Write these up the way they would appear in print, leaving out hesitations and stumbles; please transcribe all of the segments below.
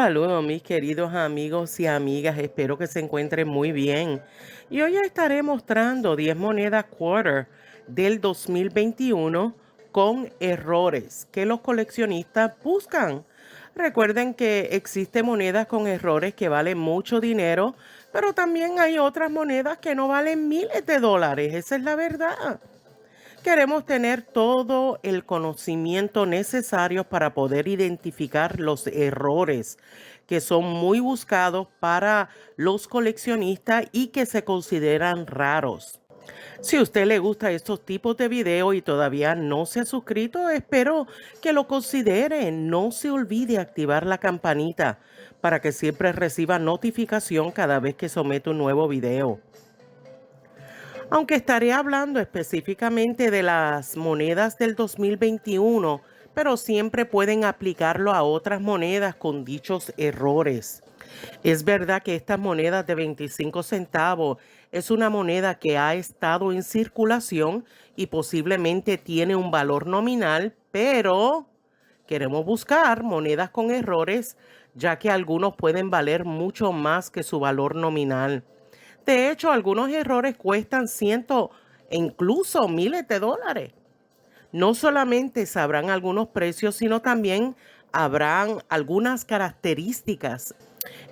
Saludos mis queridos amigos y amigas, espero que se encuentren muy bien. Y hoy estaré mostrando 10 monedas quarter del 2021 con errores que los coleccionistas buscan. Recuerden que existen monedas con errores que valen mucho dinero, pero también hay otras monedas que no valen miles de dólares, esa es la verdad. Queremos tener todo el conocimiento necesario para poder identificar los errores que son muy buscados para los coleccionistas y que se consideran raros. Si a usted le gusta estos tipos de videos y todavía no se ha suscrito, espero que lo considere. No se olvide activar la campanita para que siempre reciba notificación cada vez que someto un nuevo video. Aunque estaré hablando específicamente de las monedas del 2021, pero siempre pueden aplicarlo a otras monedas con dichos errores. Es verdad que estas monedas de 25 centavos es una moneda que ha estado en circulación y posiblemente tiene un valor nominal, pero queremos buscar monedas con errores, ya que algunos pueden valer mucho más que su valor nominal. De hecho, algunos errores cuestan cientos e incluso miles de dólares. No solamente sabrán algunos precios, sino también habrán algunas características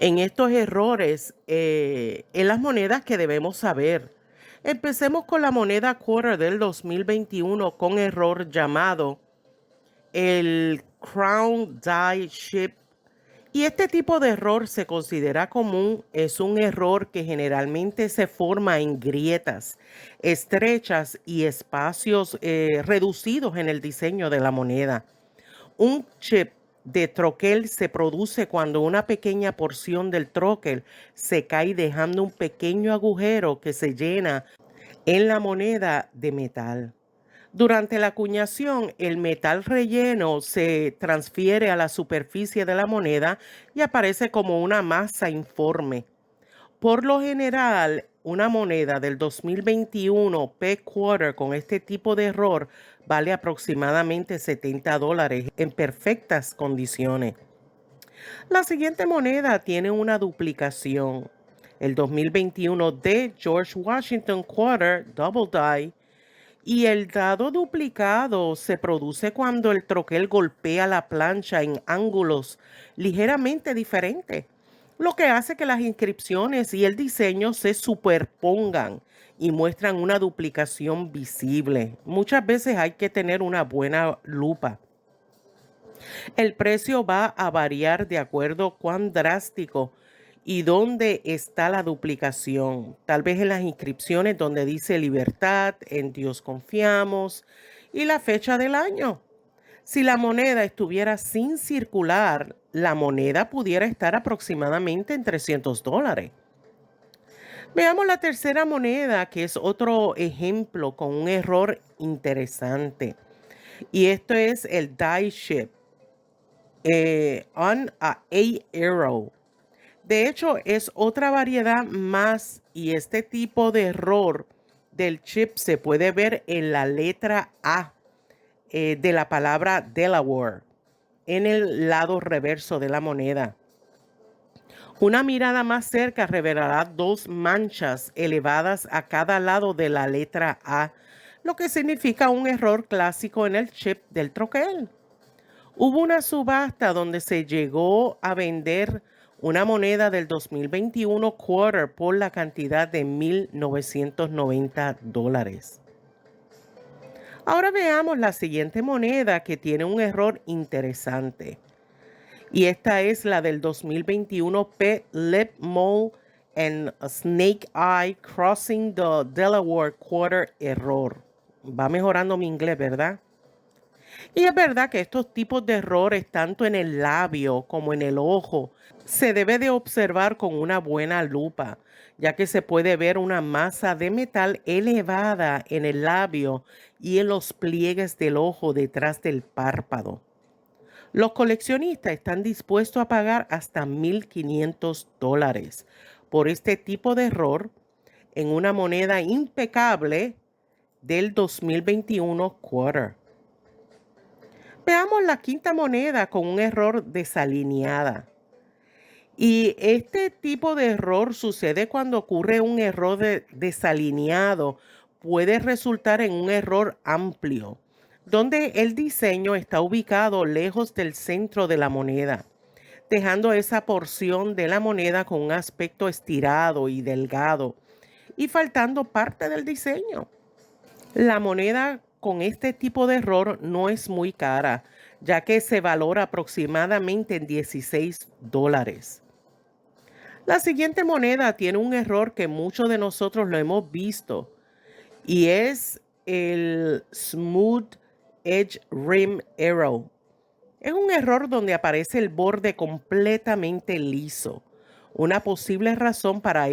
en estos errores en las monedas que debemos saber. Empecemos con la moneda quarter del 2021 con error llamado el Crown Die Ship, y este tipo de error se considera común. Es un error que generalmente se forma en grietas estrechas y espacios reducidos en el diseño de la moneda. Un chip de troquel se produce cuando una pequeña porción del troquel se cae dejando un pequeño agujero que se llena en la moneda de metal. Durante la acuñación, el metal relleno se transfiere a la superficie de la moneda y aparece como una masa informe. Por lo general, una moneda del 2021 P-Quarter con este tipo de error vale aproximadamente $70 en perfectas condiciones. La siguiente moneda tiene una duplicación. El 2021 de George Washington Quarter Double Die, y el dado duplicado se produce cuando el troquel golpea la plancha en ángulos ligeramente diferentes, lo que hace que las inscripciones y el diseño se superpongan y muestran una duplicación visible. Muchas veces hay que tener una buena lupa. El precio va a variar de acuerdo cuán drástico y dónde está la duplicación. Tal vez en las inscripciones donde dice libertad, en Dios confiamos y la fecha del año. Si la moneda estuviera sin circular, la moneda pudiera estar aproximadamente en $300. Veamos la tercera moneda, que es otro ejemplo con un error interesante. Y esto es el die ship on a arrow. De hecho, es otra variedad más, y este tipo de error del chip se puede ver en la letra A de la palabra Delaware, en el lado reverso de la moneda. Una mirada más cerca revelará dos manchas elevadas a cada lado de la letra A, lo que significa un error clásico en el chip del troquel. Hubo una subasta donde se llegó a vender una moneda del 2021 quarter por la cantidad de $1,990. Ahora veamos la siguiente moneda que tiene un error interesante. Y esta es la del 2021 P. Lip Mole and Snake Eye Crossing the Delaware Quarter Error. Va mejorando mi inglés, ¿verdad? Y es verdad que estos tipos de errores, tanto en el labio como en el ojo, se debe de observar con una buena lupa, ya que se puede ver una masa de metal elevada en el labio y en los pliegues del ojo detrás del párpado. Los coleccionistas están dispuestos a pagar hasta $1,500 por este tipo de error en una moneda impecable del 2021 quarter. Veamos la quinta moneda con un error desalineada. Y este tipo de error sucede cuando ocurre un error desalineado. Puede resultar en un error amplio, donde el diseño está ubicado lejos del centro de la moneda, dejando esa porción de la moneda con un aspecto estirado y delgado y faltando parte del diseño. La moneda con este tipo de error no es muy cara, ya que se valora aproximadamente en $16. La siguiente moneda tiene un error que muchos de nosotros lo hemos visto y es el Smooth Edge Rim Error. Es un error donde aparece el borde completamente liso. Una posible razón para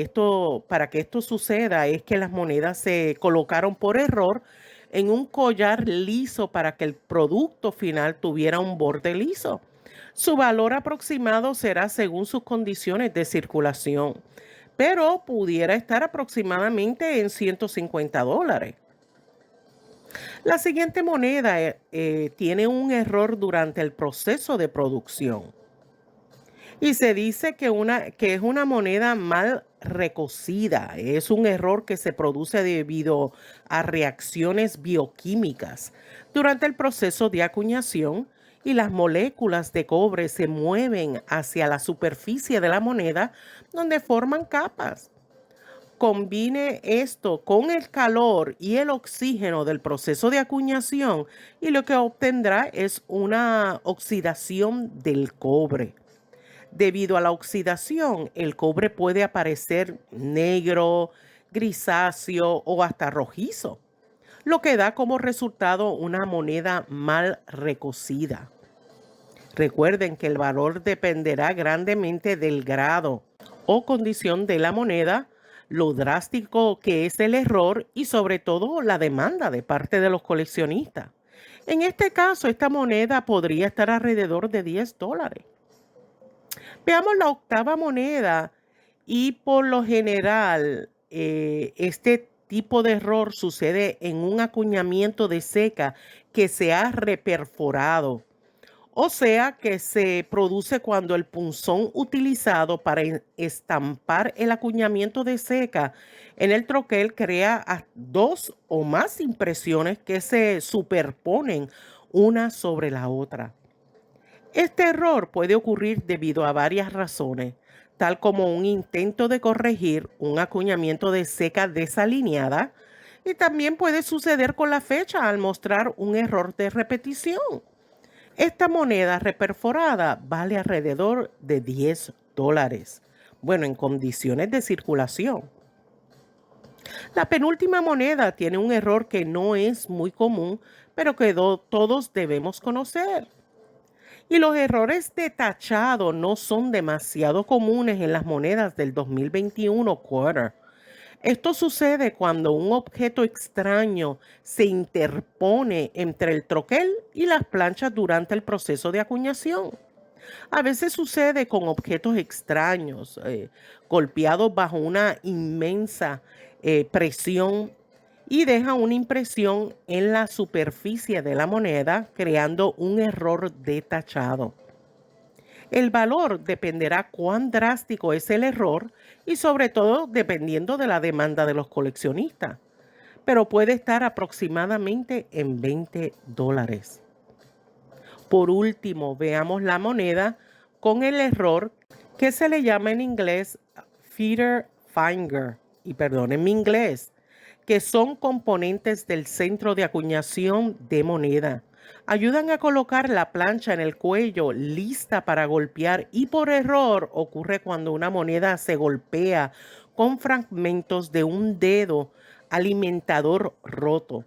que esto suceda es que las monedas se colocaron por error en un collar liso para que el producto final tuviera un borde liso. Su valor aproximado será según sus condiciones de circulación, pero pudiera estar aproximadamente en $150. La siguiente moneda tiene un error durante el proceso de producción y se dice que es una moneda mal recocida. Es un error que se produce debido a reacciones bioquímicas durante el proceso de acuñación y las moléculas de cobre se mueven hacia la superficie de la moneda donde forman capas. Combine esto con el calor y el oxígeno del proceso de acuñación y lo que obtendrá es una oxidación del cobre. Debido a la oxidación, el cobre puede aparecer negro, grisáceo o hasta rojizo, lo que da como resultado una moneda mal recocida. Recuerden que el valor dependerá grandemente del grado o condición de la moneda, lo drástico que es el error y sobre todo la demanda de parte de los coleccionistas. En este caso, esta moneda podría estar alrededor de $10. Veamos la octava moneda y por lo general este tipo de error sucede en un acuñamiento de ceca que se ha reperforado. O sea que se produce cuando el punzón utilizado para estampar el acuñamiento de ceca en el troquel crea dos o más impresiones que se superponen una sobre la otra. Este error puede ocurrir debido a varias razones, tal como un intento de corregir un acuñamiento de ceca desalineada, y también puede suceder con la fecha al mostrar un error de repetición. Esta moneda reperforada vale alrededor de $10. Bueno, en condiciones de circulación. La penúltima moneda tiene un error que no es muy común, pero que todos debemos conocer. Y los errores de tachado no son demasiado comunes en las monedas del 2021 quarter. Esto sucede cuando un objeto extraño se interpone entre el troquel y las planchas durante el proceso de acuñación. A veces sucede con objetos extraños, golpeados bajo una inmensa presión y deja una impresión en la superficie de la moneda, creando un error de tachado. El valor dependerá cuán drástico es el error y sobre todo dependiendo de la demanda de los coleccionistas, pero puede estar aproximadamente en $20. Por último, veamos la moneda con el error que se le llama en inglés feeder finger, y perdonen mi inglés, que son componentes del centro de acuñación de moneda. Ayudan a colocar la plancha en el cuello lista para golpear y por error ocurre cuando una moneda se golpea con fragmentos de un dedo alimentador roto.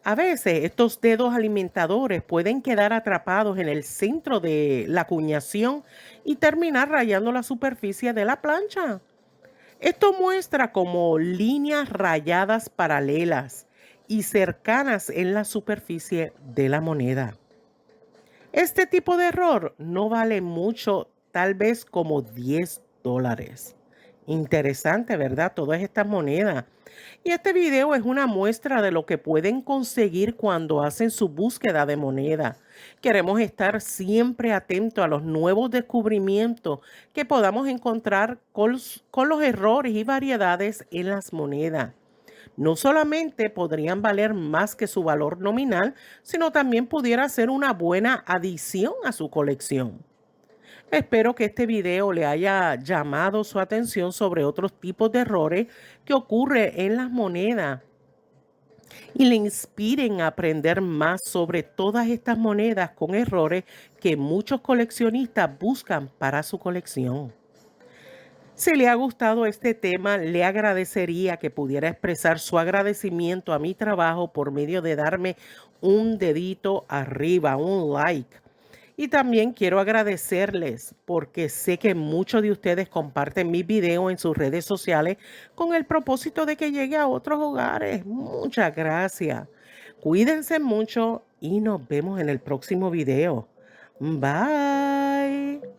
A veces estos dedos alimentadores pueden quedar atrapados en el centro de la acuñación y terminar rayando la superficie de la plancha. Esto muestra como líneas rayadas paralelas y cercanas en la superficie de la moneda. Este tipo de error no vale mucho, tal vez como $10. Interesante, ¿verdad? Todas estas monedas. Y este video es una muestra de lo que pueden conseguir cuando hacen su búsqueda de moneda. Queremos estar siempre atentos a los nuevos descubrimientos que podamos encontrar con los errores y variedades en las monedas. No solamente podrían valer más que su valor nominal, sino también pudiera ser una buena adición a su colección. Espero que este video le haya llamado su atención sobre otros tipos de errores que ocurren en las monedas y le inspiren a aprender más sobre todas estas monedas con errores que muchos coleccionistas buscan para su colección. Si le ha gustado este tema, le agradecería que pudiera expresar su agradecimiento a mi trabajo por medio de darme un dedito arriba, un like. Y también quiero agradecerles porque sé que muchos de ustedes comparten mis videos en sus redes sociales con el propósito de que llegue a otros hogares. Muchas gracias. Cuídense mucho y nos vemos en el próximo video. Bye.